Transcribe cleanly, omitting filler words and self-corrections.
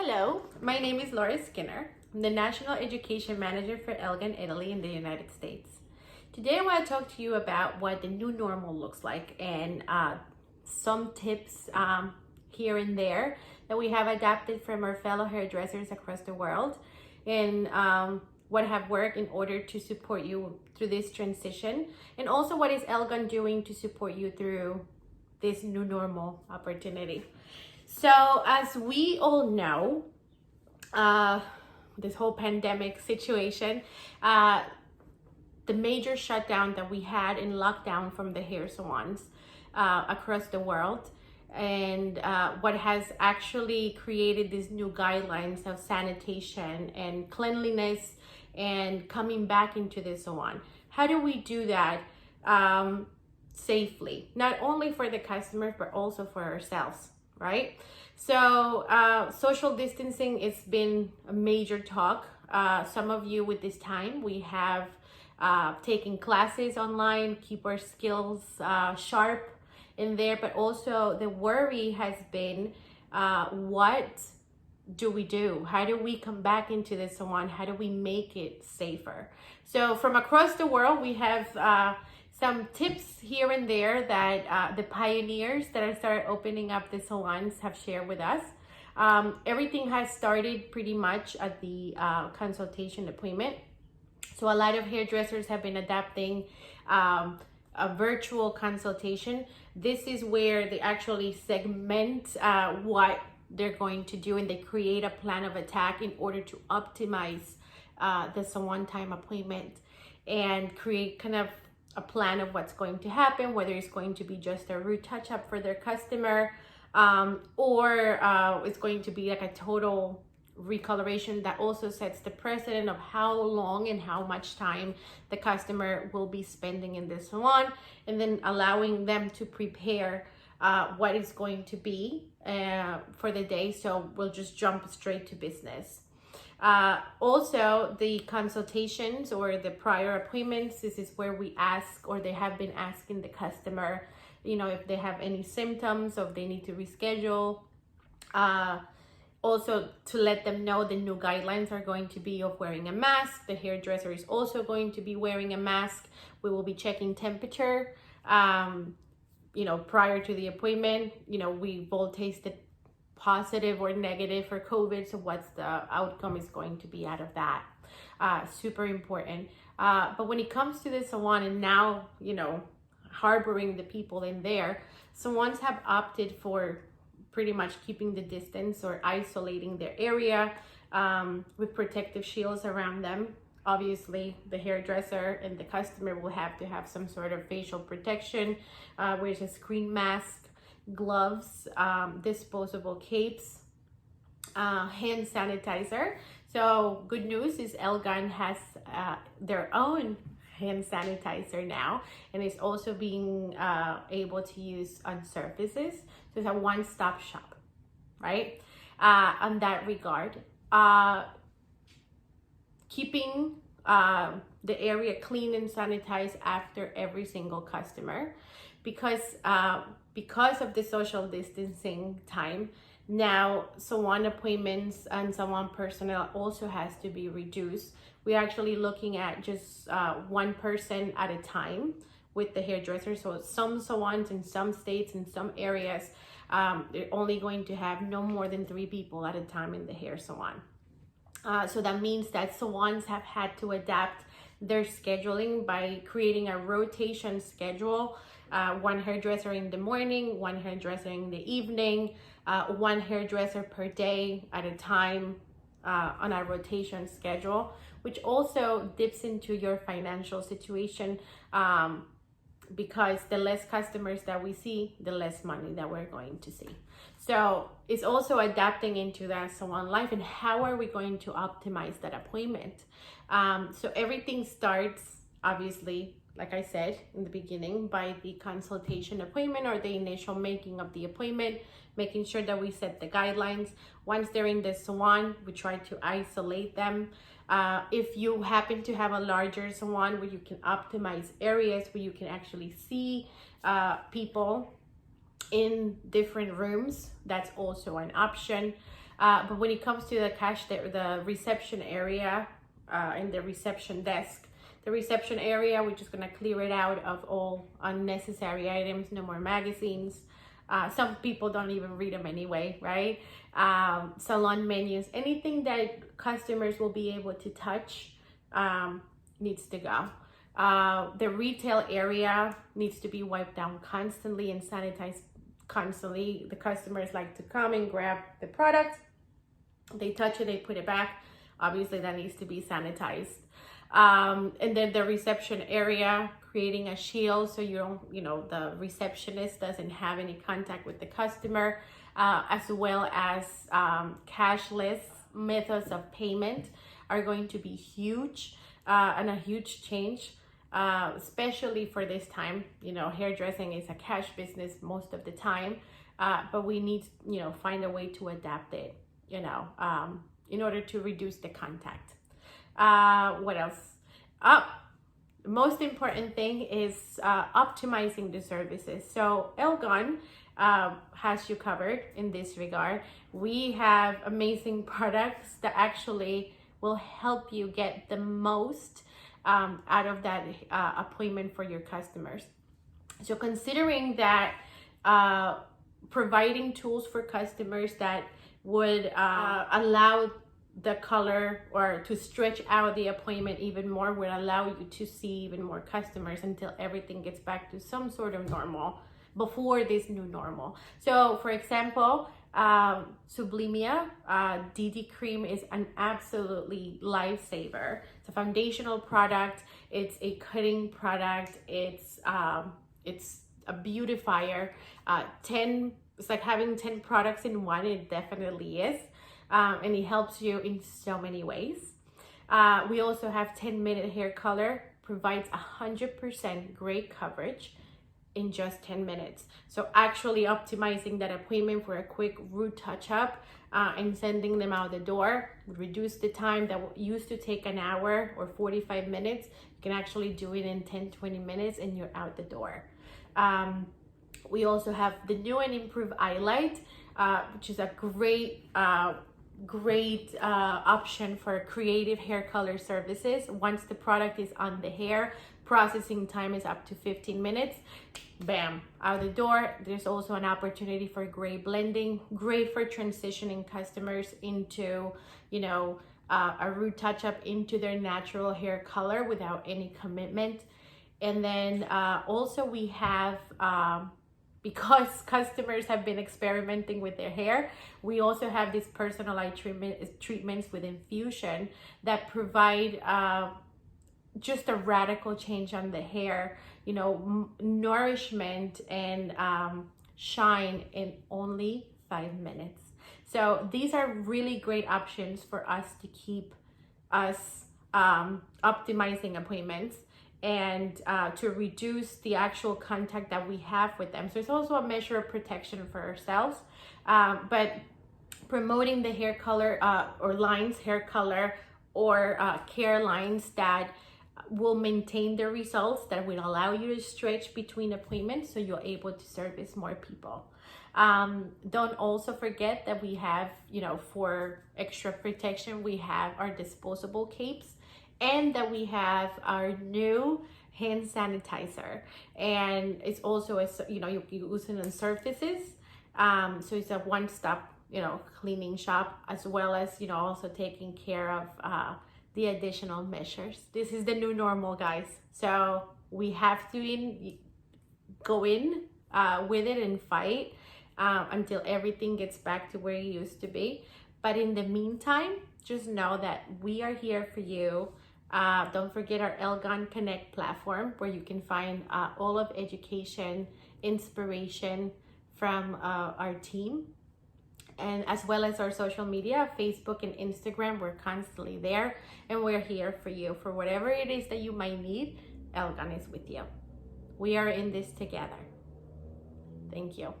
Hello, my name is Laura Skinner. I'm the National Education Manager for Elgon, Italy in the United States. Today I want to talk to you about what the new normal looks like and some tips here and there that we have adapted from our fellow hairdressers across the world and what have worked in order to support you through this transition, and also what is Elgon doing to support you through this new normal opportunity. So as we all know, this whole pandemic situation, the major shutdown that we had in lockdown from the hair salons across the world, and what has actually created these new guidelines of sanitation and cleanliness and coming back into the salon. How do we do that safely, not only for the customers but also for ourselves, right? So social distancing has been a major talk. Some of you with this time, we have taken classes online, keep our skills sharp in there, but also the worry has been, what do we do? How do we come back into the salon? How do we make it safer? So from across the world, we have some tips here and there that the pioneers that are started opening up the salons have shared with us. Everything has started pretty much at the consultation appointment. So a lot of hairdressers have been adapting a virtual consultation. This is where they actually segment what they're going to do, and they create a plan of attack in order to optimize this one-time appointment and create kind of a plan of what's going to happen, whether it's going to be just a root touch-up for their customer or it's going to be like a total recoloration that also sets the precedent of how long and how much time the customer will be spending in the salon, and then allowing them to prepare what is going to be for the day. So we'll just jump straight to business. Also, the consultations or the prior appointments, this is where we ask, or they have been asking the customer, if they have any symptoms, or if they need to reschedule. Also to let them know the new guidelines are going to be of wearing a mask. The hairdresser is also going to be wearing a mask. We will be checking temperature, prior to the appointment. We've all tasted positive or negative for COVID, so what's the outcome is going to be out of that. Super important. But when it comes to the salon and now, harboring the people in there, salons have opted for pretty much keeping the distance or isolating their area with protective shields around them. Obviously, the hairdresser and the customer will have to have some sort of facial protection, which is screen mask, gloves, disposable capes, hand sanitizer. So good news is Elgon has their own hand sanitizer now, and it's also being able to use on surfaces. So it's a one-stop shop, right? On that regard, keeping the area clean and sanitized after every single customer, because of the social distancing time. Now, salon appointments and salon personnel also has to be reduced. We're actually looking at just one person at a time with the hairdresser. So some salons in some states, in some areas, they're only going to have no more than 3 people at a time in the hair salon. So that means that salons have had to adapt their scheduling by creating a rotation schedule. One hairdresser in the morning, one hairdresser in the evening, one hairdresser per day at a time on a rotation schedule, which also dips into your financial situation, because the less customers that we see, the less money that we're going to see. So it's also adapting into that salon life, and how are we going to optimize that appointment? So everything starts, obviously, like I said in the beginning, by the consultation appointment or the initial making of the appointment, making sure that we set the guidelines. Once they're in the salon, we try to isolate them. If you happen to have a larger salon where you can optimize areas where you can actually see people in different rooms, that's also an option. But when it comes to the reception area and the reception desk, the reception area, we're just gonna clear it out of all unnecessary items, no more magazines. Some people don't even read them anyway, right? Salon menus, anything that customers will be able to touch needs to go. The retail area needs to be wiped down constantly and sanitized constantly. The customers like to come and grab the product, they touch it, they put it back. Obviously that needs to be sanitized. And then the reception area, creating a shield so you don't, the receptionist doesn't have any contact with the customer, as well as cashless methods of payment are going to be huge and a huge change, especially for this time. Hairdressing is a cash business most of the time, but we need, find a way to adapt it, in order to reduce the contact. What else? The most important thing is optimizing the services. So Elgon has you covered in this regard. We have amazing products that actually will help you get the most out of that appointment for your customers. So considering that, providing tools for customers that would allow the color or to stretch out the appointment even more would allow you to see even more customers until everything gets back to some sort of normal before this new normal. So for example, Sublimia DD cream is an absolutely lifesaver. It's a foundational product, it's a cutting product, it's a beautifier. It's like having 10 products in one. It definitely is. And it helps you in so many ways. We also have 10-minute hair color, provides 100% gray coverage in just 10 minutes. So actually optimizing that appointment for a quick root touch-up and sending them out the door, reduce the time that used to take an hour or 45 minutes. You can actually do it in 10-20 minutes and you're out the door. We also have the new and improved Eyelight, which is a great option for creative hair color services. Once the product is on the hair, processing time is up to 15 minutes. Bam, out the door. There's also an opportunity for gray blending, great for transitioning customers into, a root touch-up into their natural hair color without any commitment. And then also we have, because customers have been experimenting with their hair, we also have these personalized treatments with infusion that provide just a radical change on the hair, nourishment and shine in only 5 minutes. So these are really great options for us to keep us optimizing appointments and to reduce the actual contact that we have with them. So it's also a measure of protection for ourselves, but promoting the hair color or lines, hair color or care lines that will maintain the results, that will allow you to stretch between appointments so you're able to service more people. Don't also forget that we have, for extra protection, we have our disposable capes, and that we have our new hand sanitizer, and it's also you use it on surfaces, so it's a one-stop cleaning shop, as well as also taking care of the additional measures. This is the new normal, guys, so we have to go in with it and fight until everything gets back to where it used to be. But in the meantime, just know that we are here for you. Don't forget our Elgon Connect platform, where you can find all of education, inspiration from our team, and as well as our social media, Facebook and Instagram. We're constantly there, and we're here for you. For whatever it is that you might need, Elgon is with you. We are in this together. Thank you.